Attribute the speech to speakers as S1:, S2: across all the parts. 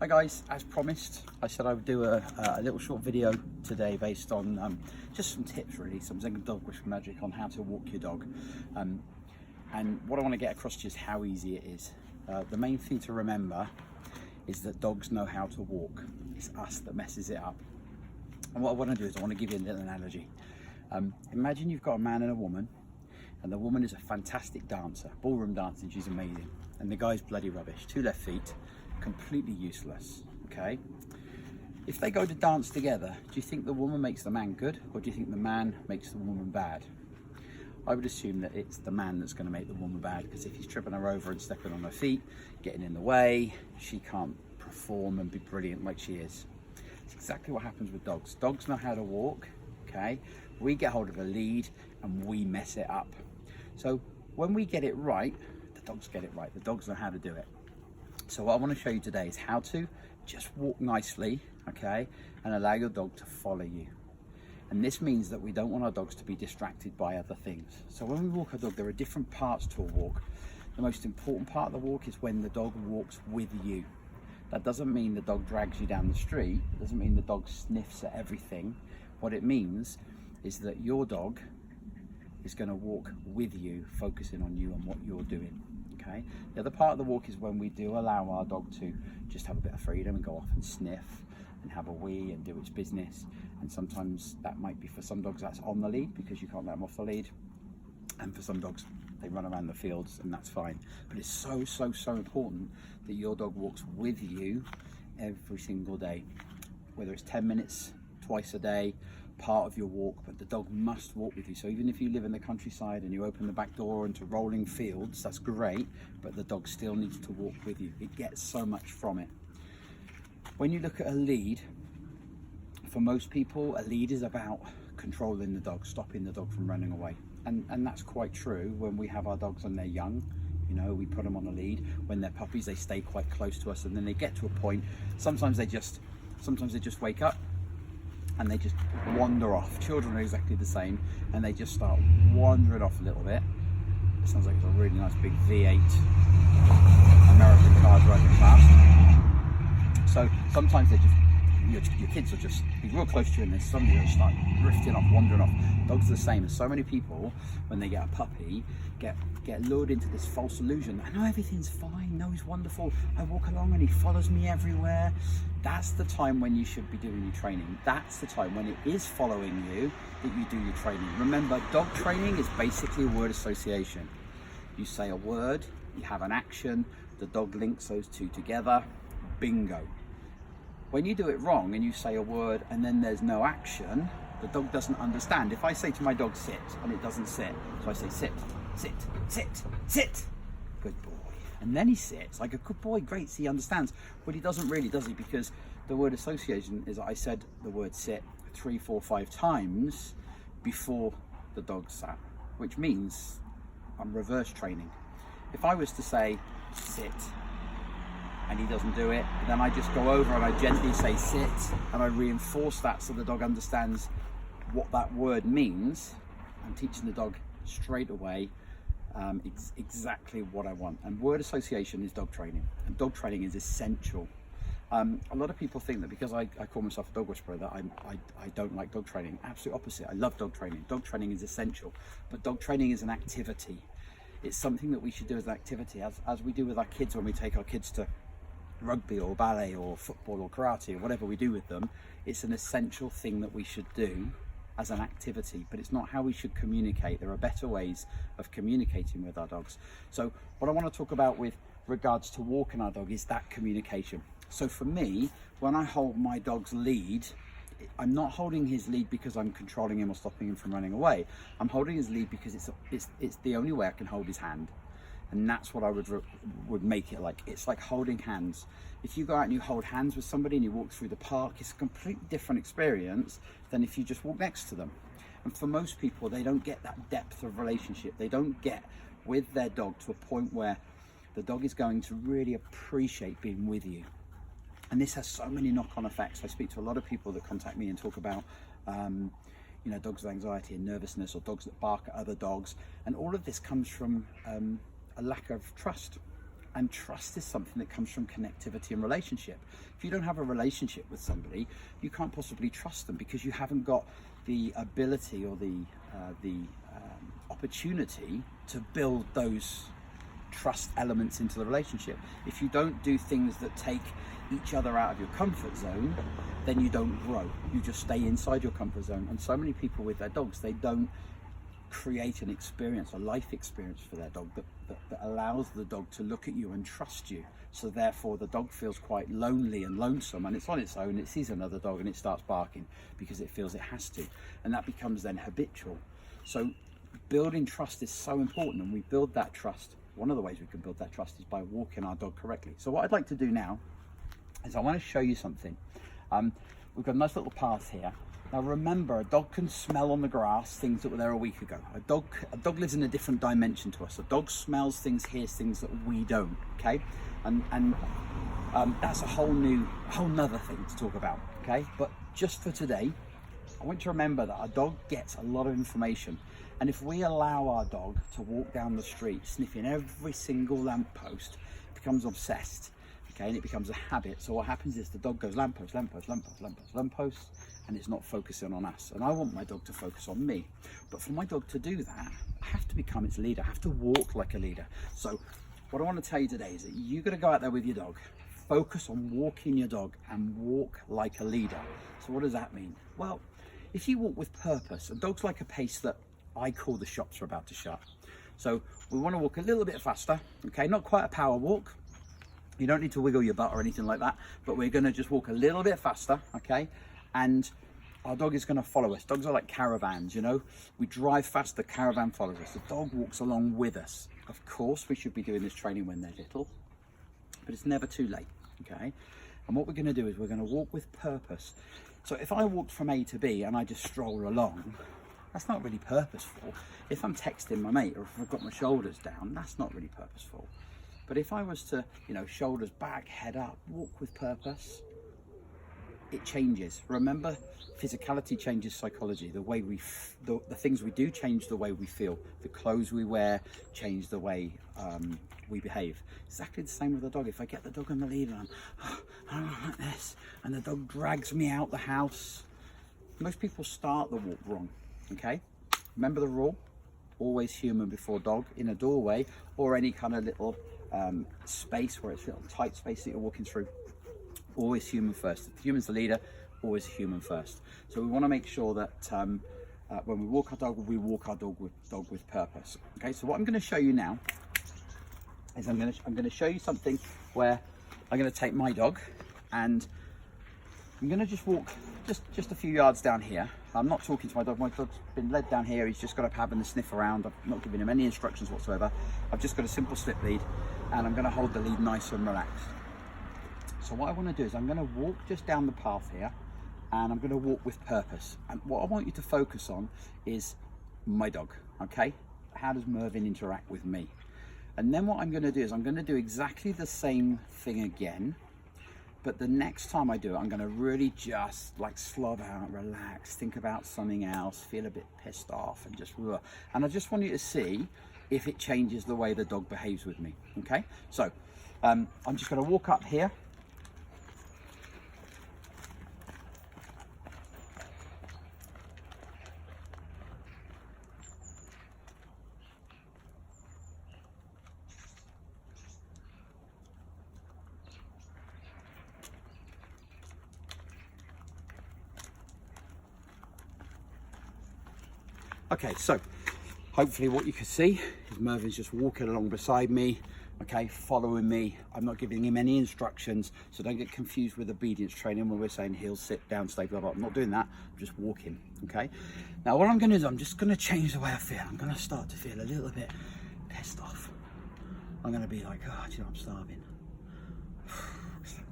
S1: Hi guys, as promised, I said I would do a little short video today based on just some tips really, some dog whisper magic on how to walk your dog. And what I want to get across to you is how easy it is. The main thing to remember is that dogs know how to walk. It's us that messes it up. And what I want to do is I want to give you a little analogy. Imagine you've got a man and a woman, and the woman is a fantastic dancer, ballroom dancing, she's amazing. And the guy's bloody rubbish, 2 left feet, completely useless, okay? If they go to dance together, do you think the woman makes the man good, or do you think the man makes the woman bad? I would assume that it's the man that's going to make the woman bad, because if he's tripping her over and stepping on her feet, getting in the way, she can't perform and be brilliant like she is. It's exactly what happens with dogs. Dogs know how to walk, okay? We get hold of a lead and we mess it up. So when we get it right, the dogs get it right. The dogs know how to do it. So what I want to show you today is how to just walk nicely, okay, and allow your dog to follow you. And this means that we don't want our dogs to be distracted by other things. So when we walk our dog, there are different parts to a walk. The most important part of the walk is when the dog walks with you. That doesn't mean the dog drags you down the street. It doesn't mean the dog sniffs at everything. What it means is that your dog is going to walk with you, focusing on you and what you're doing. Okay. The other part of the walk is when we do allow our dog to just have a bit of freedom and go off and sniff and have a wee and do its business. And sometimes that might be, for some dogs that's on the lead because you can't let them off the lead, and for some dogs they run around the fields and that's fine. But it's so important that your dog walks with you every single day, whether it's 10 minutes twice a day, part of your walk, but the dog must walk with you. So even if you live in the countryside and you open the back door into rolling fields, that's great, but the dog still needs to walk with you. It gets so much from it. When you look at a lead, for most people, a lead is about controlling the dog, stopping the dog from running away. And that's quite true when we have our dogs and they're young. You know, we put them on a lead. When they're puppies, they stay quite close to us, and then they get to a point, sometimes they just wake up and they just wander off. Children are exactly the same, and they just start wandering off a little bit. It sounds like it's a really nice big V8 American car driving past. So sometimes they just, your kids will just be real close to you, and then suddenly they'll start drifting off, wandering off. Dogs are the same. And so many people, when they get a puppy, get lured into this false illusion. I know everything's fine. No, he's wonderful. I walk along and he follows me everywhere. That's the time when you should be doing your training. That's the time when it is following you that you do your training. Remember, dog training is basically a word association. You say a word, you have an action, the dog links those two together, bingo. When you do it wrong and you say a word and then there's no action, the dog doesn't understand. If I say to my dog sit and it doesn't sit, so I say sit, sit, sit, sit, good boy. And then he sits like a good boy, great, so he understands. But he doesn't really, does he? Because the word association is I said the word sit 3, 4, 5 times before the dog sat, which means I'm reverse training. If I was to say sit and he doesn't do it, then I just go over and I gently say sit, and I reinforce that so the dog understands what that word means. I'm teaching the dog straight away exactly what I want. And word association is dog training, and dog training is essential. A lot of people think that because I call myself a dog whisperer that I don't like dog training. Absolute opposite. I love dog training. Dog training is essential, but dog training is an activity. It's something that we should do as an activity, as we do with our kids when we take our kids to rugby or ballet or football or karate or whatever we do with them. It's an essential thing that we should do as an activity, but it's not how we should communicate. There are better ways of communicating with our dogs. So what I want to talk about with regards to walking our dog is that communication. So for me, when I hold my dog's lead, I'm not holding his lead because I'm controlling him or stopping him from running away. I'm holding his lead because it's the only way I can hold his hand. And that's what I would make it like. It's like holding hands. If you go out and you hold hands with somebody and you walk through the park, it's a completely different experience than if you just walk next to them. And for most people, they don't get that depth of relationship. They don't get with their dog to a point where the dog is going to really appreciate being with you. And this has so many knock-on effects. I speak to a lot of people that contact me and talk about dogs with anxiety and nervousness, or dogs that bark at other dogs. And all of this comes from a lack of trust. And trust is something that comes from connectivity and relationship. If you don't have a relationship with somebody, you can't possibly trust them, because you haven't got the ability or the opportunity to build those trust elements into the relationship. If you don't do things that take each other out of your comfort zone, then you don't grow. You just stay inside your comfort zone. And so many people with their dogs, they don't create an experience, a life experience for their dog that allows the dog to look at you and trust you. So therefore the dog feels quite lonely and lonesome, and it's on its own. It sees another dog and it starts barking because it feels it has to, and that becomes then habitual. So building trust is so important, and we build that trust. One of the ways we can build that trust is by walking our dog correctly. So what I'd like to do now is I want to show you something. We've got a nice little path here. Now remember, a dog can smell on the grass things that were there a week ago. A dog lives in a different dimension to us. A dog smells things, hears things that we don't, okay? And that's a whole nother thing to talk about, okay? But just for today, I want you to remember that our dog gets a lot of information. And if we allow our dog to walk down the street sniffing every single lamppost, it becomes obsessed, okay? And it becomes a habit. So what happens is the dog goes lamppost, lamppost, lamppost, lamppost, lamppost, and it's not focusing on us. And I want my dog to focus on me. But for my dog to do that, I have to become its leader. I have to walk like a leader. So what I want to tell you today is that you've got to go out there with your dog, focus on walking your dog, and walk like a leader. So what does that mean? Well, if you walk with purpose, a dog's like a pace that I call the shops are about to shut. So we want to walk a little bit faster, okay? Not quite a power walk. You don't need to wiggle your butt or anything like that, but we're going to just walk a little bit faster, okay? And our dog is going to follow us. Dogs are like caravans, you know? We drive fast, the caravan follows us. The dog walks along with us. Of course, we should be doing this training when they're little, but it's never too late, okay? And what we're going to do is we're going to walk with purpose. So if I walked from A to B and I just stroll along, that's not really purposeful. If I'm texting my mate, or if I've got my shoulders down, that's not really purposeful. But if I was to, you know, shoulders back, head up, walk with purpose, it changes. Remember, physicality changes psychology. The way the things we do change the way we feel. The clothes we wear change the way we behave. Exactly the same with the dog. If I get the dog on the lead and I don't like this, and the dog drags me out the house, most people start the walk wrong, okay? Remember the rule, always human before dog, in a doorway or any kind of little space where it's a little tight space that you're walking through. Always human first. If the human's the leader, always human first. So we want to make sure that when we walk our dog with purpose. Okay, so what I'm going to show you now is I'm going to show you something where I'm going to take my dog and I'm going to just walk just a few yards down here. I'm not talking to my dog. My dog's been led down here. He's just got up having a sniff around. I'm not giving him any instructions whatsoever. I've just got a simple slip lead, and I'm going to hold the lead nice and relaxed. So what I want to do is I'm going to walk just down the path here, and I'm going to walk with purpose. And what I want you to focus on is my dog, okay? How does Mervyn interact with me? And then what I'm going to do is I'm going to do exactly the same thing again, but the next time I do it, I'm going to really just like slow down, relax, think about something else, feel a bit pissed off, and I just want you to see if it changes the way the dog behaves with me, okay? So I'm just going to walk up here. Okay, so hopefully what you can see is Mervyn's just walking along beside me, okay, following me. I'm not giving him any instructions, so don't get confused with obedience training when we're saying he'll sit down, stay, blah, blah. I'm not doing that, I'm just walking, okay? Now what I'm gonna do is I'm just gonna change the way I feel. I'm gonna start to feel a little bit pissed off. I'm gonna be like, oh, do you know, I'm starving.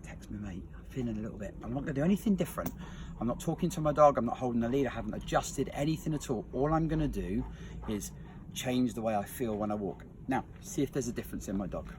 S1: Text me, mate, I'm feeling a little bit. I'm not gonna do anything different. I'm not talking to my dog, I'm not holding the lead, I haven't adjusted anything at all. All I'm gonna do is change the way I feel when I walk. Now, see if there's a difference in my dog.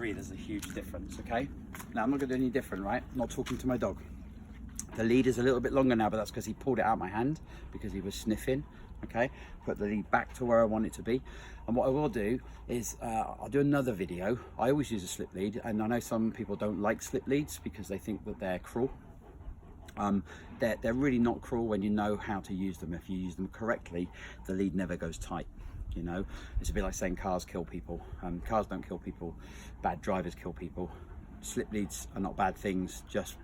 S1: agree there's a huge difference, okay? Now, I'm not gonna do any different, right? I'm not talking to my dog. The lead is a little bit longer now, but that's because he pulled it out of my hand because he was sniffing, okay? Put the lead back to where I want it to be. And what I will do is, I'll do another video. I always use a slip lead, and I know some people don't like slip leads because they think that they're cruel. They're really not cruel when you know how to use them. If you use them correctly, the lead never goes tight. You know, it's a bit like saying cars kill people. Cars don't kill people, bad drivers kill people. Slip leads are not bad things, just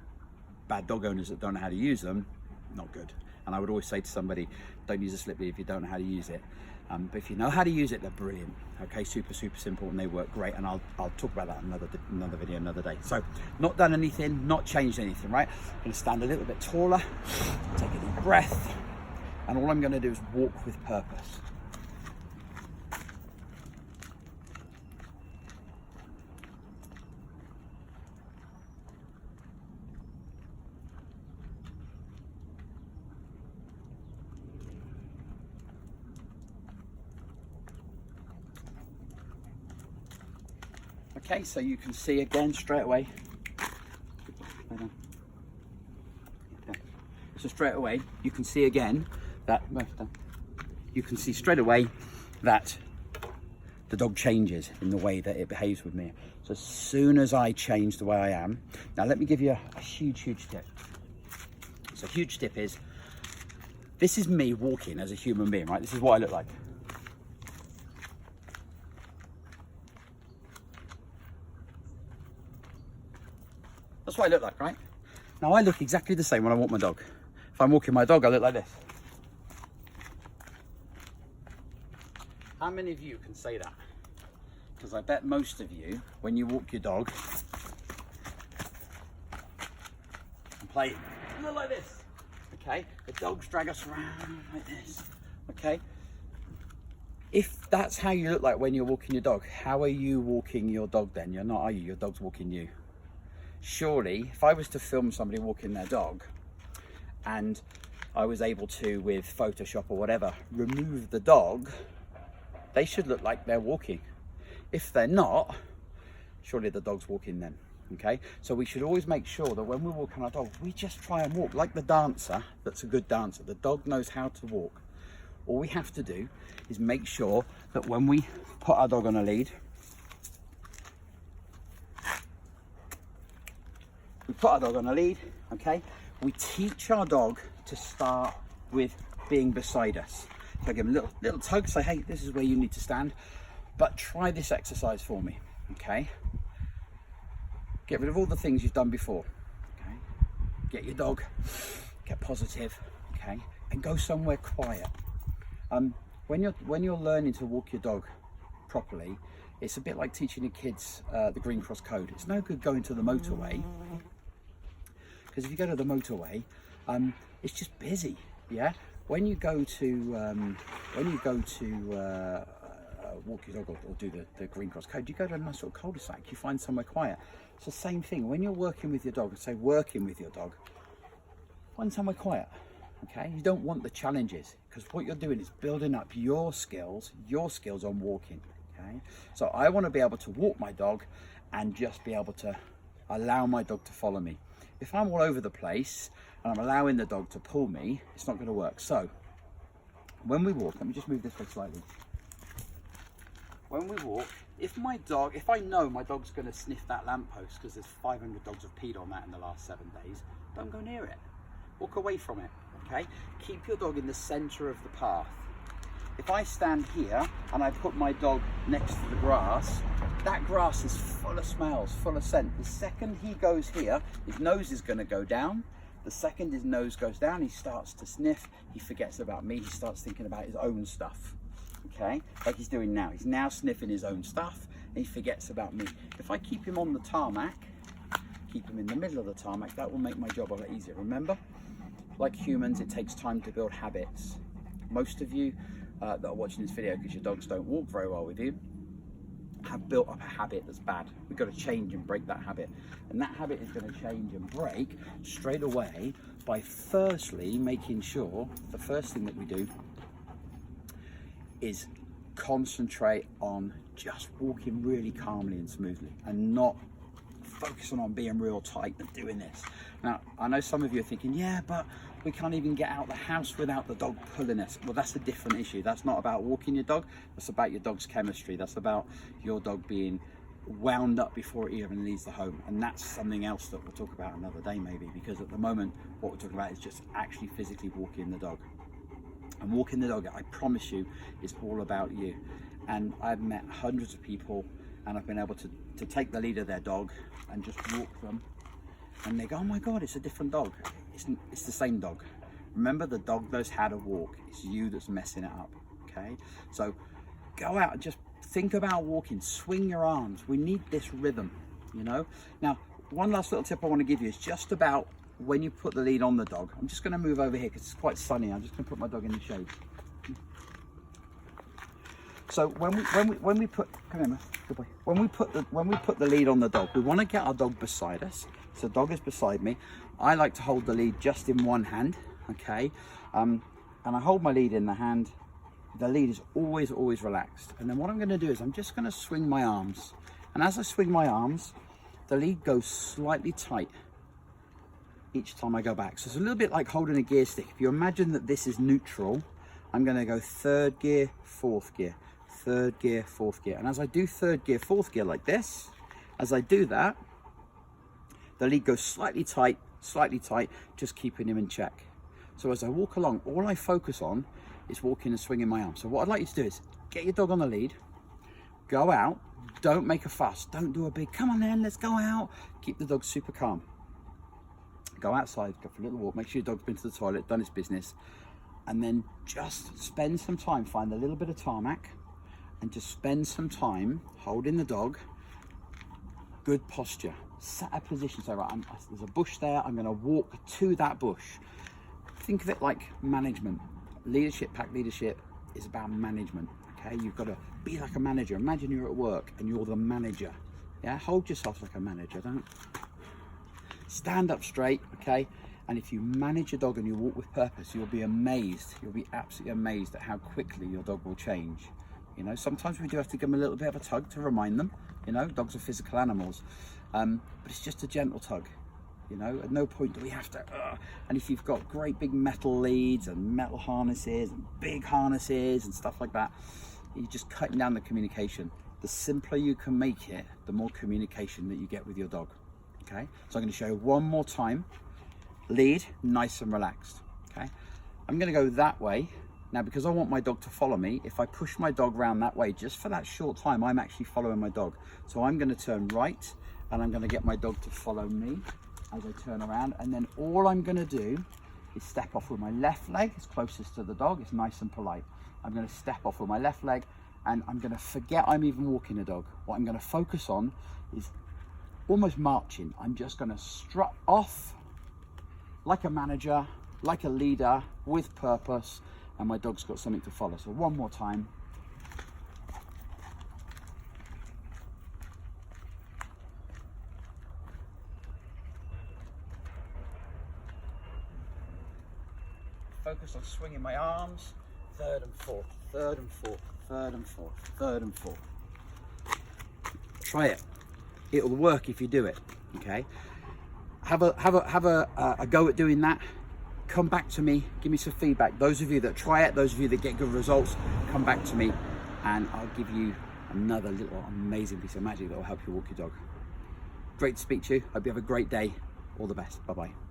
S1: bad dog owners that don't know how to use them, not good. And I would always say to somebody, don't use a slip lead if you don't know how to use it. But if you know how to use it, they're brilliant. Okay, super simple, and they work great. And I'll talk about that in another video, another day. So, not done anything, not changed anything, right? I'm gonna stand a little bit taller, take a deep breath, and all I'm gonna do is walk with purpose. Okay, so you can see again straight away. So straight away, you can see again that the dog changes in the way that it behaves with me. So as soon as I change the way I am, now let me give you a huge tip. So huge tip is, this is me walking as a human being, right? This is what I look like. That's what I look like, right? Now I look exactly the same when I walk my dog. If I'm walking my dog, I look like this. How many of you can say that? Because I bet most of you, when you walk your dog and play, you look like this, okay? The dogs drag us around like this, okay? If that's how you look like when you're walking your dog, how are you walking your dog then? You're not, are you? Your dog's walking you. Surely, if I was to film somebody walking their dog and I was able to, with Photoshop or whatever, remove the dog, they should look like they're walking. If they're not, surely the dog's walking them, okay? So we should always make sure that when we're walking our dog, we just try and walk like the dancer that's a good dancer. The dog knows how to walk. All we have to do is make sure that when we put our dog on a lead, we put our dog on a lead, okay? We teach our dog to start with being beside us. So I give him a little tug, say, hey, this is where you need to stand, but try this exercise for me, okay? Get rid of all the things you've done before, okay? Get your dog, get positive, okay? And go somewhere quiet. When you're learning to walk your dog properly, it's a bit like teaching your kids the Green Cross Code. It's no good going to the motorway, because if you go to the motorway, it's just busy, yeah? When you go to walk your dog or do the Green Cross Code, you go to a nice sort of cul-de-sac, you find somewhere quiet. It's the same thing. When you're working with your dog, say working with your dog, find somewhere quiet, okay? You don't want the challenges, because what you're doing is building up your skills on walking, okay? So I want to be able to walk my dog and just be able to allow my dog to follow me. If I'm all over the place and I'm allowing the dog to pull me, it's not going to work. So when we walk, let me just move this way slightly. When we walk, if I know my dog's going to sniff that lamppost because there's 500 dogs have peed on that in the last 7 days, don't go near it. Walk away from it, okay? Keep your dog in the center of the path. If I stand here and I put my dog next to the grass, that grass is full of smells, full of scent. The second he goes here, his nose is going to go down. The second his nose goes down, he starts to sniff. He forgets about me. He starts thinking about his own stuff, okay? Like he's doing now. He's now sniffing his own stuff and he forgets about me. If I keep him on the tarmac, keep him in the middle of the tarmac, that will make my job a lot easier. Remember, like humans, it takes time to build habits. Most of you that are watching this video because your dogs don't walk very well with you have built up a habit that's bad. We've got to change and break that habit, and that habit is going to change and break straight away by firstly making sure the first thing that we do is concentrate on just walking really calmly and smoothly and not focusing on being real tight and doing this. Now, I know some of you are thinking, yeah, but we can't even get out the house without the dog pulling us. Well, that's a different issue. That's not about walking your dog. That's about your dog's chemistry. That's about your dog being wound up before it even leaves the home. And that's something else that we'll talk about another day maybe, because at the moment, what we're talking about is just actually physically walking the dog. And walking the dog, I promise you, is all about you. And I've met hundreds of people, and I've been able to take the lead of their dog and just walk them, and they go, oh my God, it's a different dog. It's the same dog. Remember, the dog knows how to walk. It's you that's messing it up, okay? So go out and just think about walking, swing your arms. We need this rhythm, you know? Now, one last little tip I want to give you is just about when you put the lead on the dog. I'm just going to move over here because it's quite sunny. I'm just going to put my dog in the shade. So when we put, come here, good boy. When we put the lead on the dog, we want to get our dog beside us. So the dog is beside me. I like to hold the lead just in one hand, okay? And I hold my lead in the hand. The lead is always relaxed. And then what I'm going to do is I'm just going to swing my arms. And as I swing my arms, the lead goes slightly tight each time I go back. So it's a little bit like holding a gear stick. If you imagine that this is neutral, I'm going to go third gear, fourth gear, third gear, fourth gear. And as I do third gear, fourth gear like this, as I do that, the lead goes slightly tight, just keeping him in check. So as I walk along, all I focus on is walking and swinging my arm. So what I'd like you to do is get your dog on the lead, go out, don't make a fuss, don't do a big, come on then, let's go out. Keep the dog super calm. Go outside, go for a little walk, make sure your dog's been to the toilet, done its business, and then just spend some time, find a little bit of tarmac, and just spend some time holding the dog, good posture, set a position. So right, there's a bush there, I'm gonna walk to that bush. Think of it like management. Leadership, pack leadership is about management, okay? You've gotta be like a manager. Imagine you're at work and you're the manager, yeah? Hold yourself like a manager, don't stand up straight, okay? And if you manage your dog and you walk with purpose, you'll be amazed. You'll be absolutely amazed at how quickly your dog will change. You know, sometimes we do have to give them a little bit of a tug to remind them. You know, dogs are physical animals, but it's just a gentle tug. You know, at no point do we have to. And if you've got great big metal leads and metal harnesses and big harnesses and stuff like that, you're just cutting down the communication. The simpler you can make it, the more communication that you get with your dog. Okay, so I'm going to show you one more time. Lead, nice and relaxed. Okay, I'm going to go that way. Now, because I want my dog to follow me, if I push my dog around that way, just for that short time, I'm actually following my dog. So I'm going to turn right, and I'm going to get my dog to follow me as I turn around. And then all I'm going to do is step off with my left leg. It's closest to the dog. It's nice and polite. I'm going to step off with my left leg, and I'm going to forget I'm even walking the dog. What I'm going to focus on is almost marching. I'm just going to strut off like a manager, like a leader, with purpose, and my dog's got something to follow. So one more time. Focus on swinging my arms, third and fourth, third and fourth, third and fourth, third and fourth. Try it. It'll work if you do it, okay? Have a go at doing that. Come back to me, give me some feedback. Those of you that try it, those of you that get good results, come back to me and I'll give you another little amazing piece of magic that will help you walk your dog. Great to speak to you. Hope you have a great day. All the best. Bye-bye.